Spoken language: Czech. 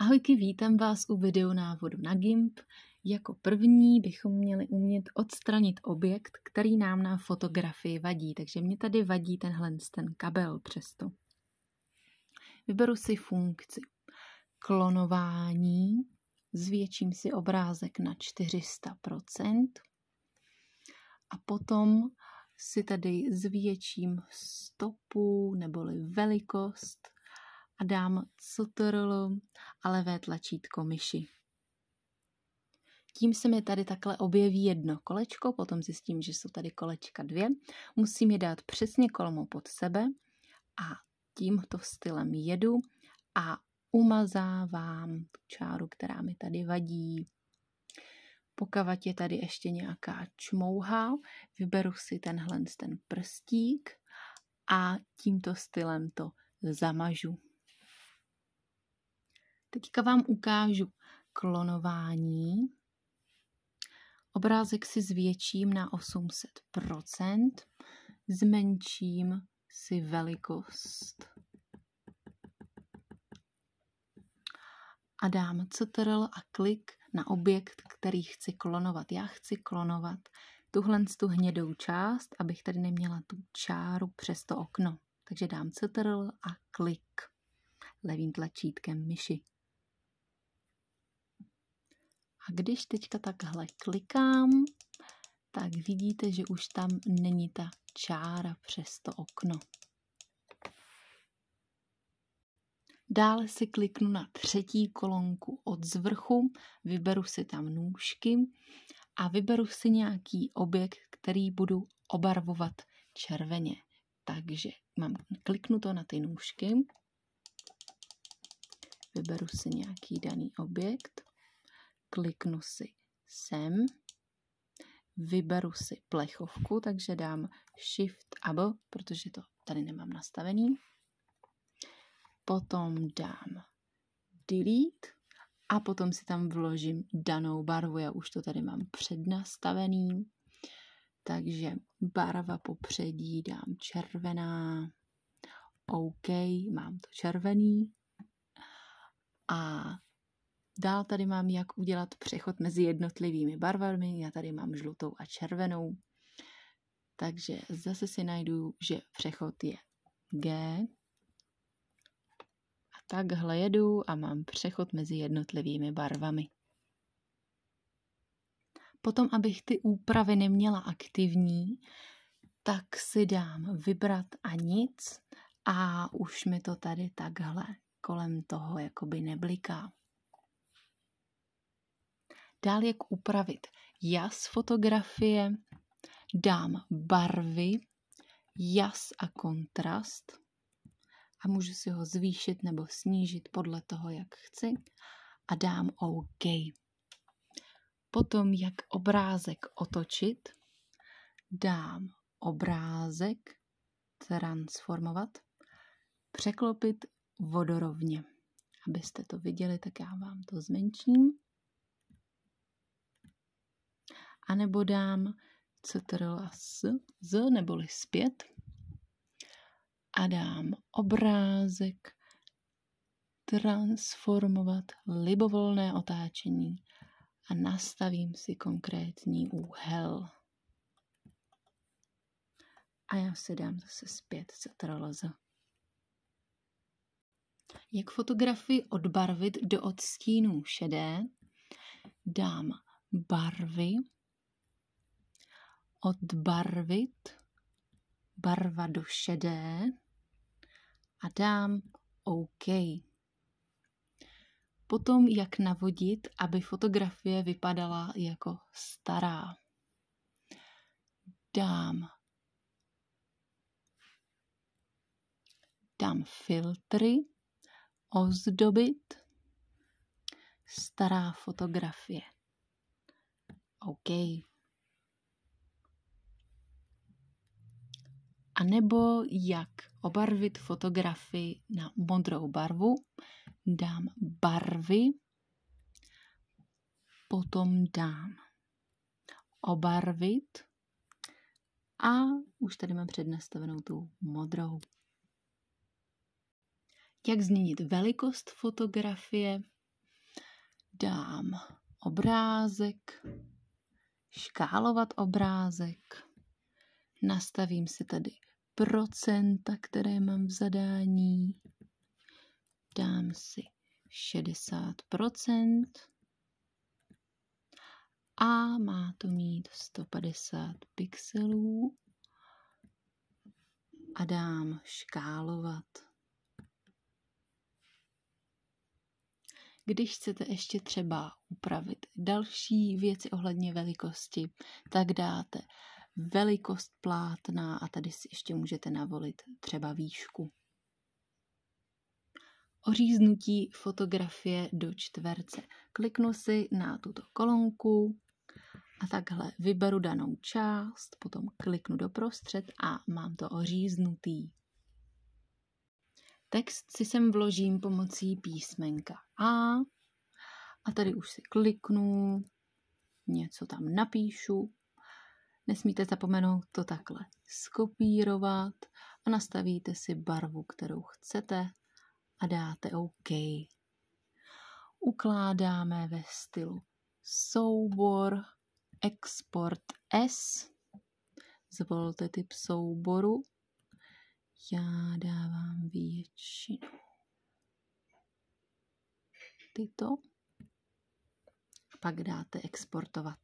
Ahojky, vítám vás u videonávodu na GIMP. Jako první bychom měli umět odstranit objekt, který nám na fotografii vadí. Takže mě tady vadí ten kabel přesto. Vyberu si funkci klonování, zvětším si obrázek na 400% a potom si tady zvětším stopu neboli velikost a dám CTRL a levé tlačítko myši. Tím se mi tady takhle objeví jedno kolečko, potom zjistím, že jsou tady kolečka dvě. Musím je dát přesně kolmo pod sebe a tímto stylem jedu a umazávám tu čáru, která mi tady vadí. Pokud je tady ještě nějaká čmouha, vyberu si ten prstík a tímto stylem to zamažu. Teďka vám ukážu klonování. Obrázek si zvětším na 800%, zmenším si velikost a dám CTRL a klik na objekt, který chci klonovat. Já chci klonovat tu hnědou část, abych tady neměla tu čáru přes to okno. Takže dám CTRL a klik levým tlačítkem myši. A když teďka takhle klikám, tak vidíte, že už tam není ta čára přes to okno. Dále si kliknu na třetí kolonku od zvrchu, vyberu si tam nůžky a vyberu si nějaký objekt, který budu obarvovat červeně. Takže kliknu to na ty nůžky, vyberu si nějaký daný objekt, kliknu si sem, vyberu si plechovku, takže dám Shift a B, protože to tady nemám nastavený. Potom dám Delete a potom si tam vložím danou barvu. Já už to tady mám přednastavený, takže barva popředí dám červená. OK, mám to červený. A dál tady mám, jak udělat přechod mezi jednotlivými barvami. Já tady mám žlutou a červenou. Takže zase si najdu, že přechod je G. A takhle jedu a mám přechod mezi jednotlivými barvami. Potom, abych ty úpravy neměla aktivní, tak si dám vybrat a nic a už mi to tady takhle kolem toho jakoby nebliká. Dál jak upravit jas fotografie, dám barvy, jas a kontrast a můžu si ho zvýšit nebo snížit podle toho, jak chci a dám OK. Potom, jak obrázek otočit, dám obrázek, transformovat, překlopit vodorovně. Abyste to viděli, tak já vám to zmenším. A nebo dám CTRL a Z neboli zpět a dám obrázek, transformovat, libovolné otáčení a nastavím si konkrétní úhel. A já si dám zase zpět CTRL Z. Jak fotografii odbarvit do odstínů šedé, dám barvy, odbarvit, barva do šedé a dám OK. Potom, jak navodit, aby fotografie vypadala jako stará. Dám filtry, ozdobit, stará fotografie. OK. A nebo jak obarvit fotografii na modrou barvu, dám barvy, potom dám obarvit a už tady mám přednastavenou tu modrou. Jak změnit velikost fotografie, dám obrázek, škálovat obrázek, nastavím si tady procenta, které mám v zadání, dám si 60% a má to mít 150 pixelů a dám škálovat. Když chcete ještě třeba upravit další věci ohledně velikosti, tak dáte velikost plátna a tady si ještě můžete navolit třeba výšku. Oříznutí fotografie do čtverce. Kliknu si na tuto kolonku a takhle vyberu danou část, potom kliknu doprostřed a mám to oříznutý. Text si sem vložím pomocí písmenka A tady už si kliknu, něco tam napíšu. Nesmíte zapomenout to takhle skopírovat a nastavíte si barvu, kterou chcete a dáte OK. Ukládáme ve stylu soubor, export S. Zvolte typ souboru. Já dávám většinu tyto. Pak dáte exportovat.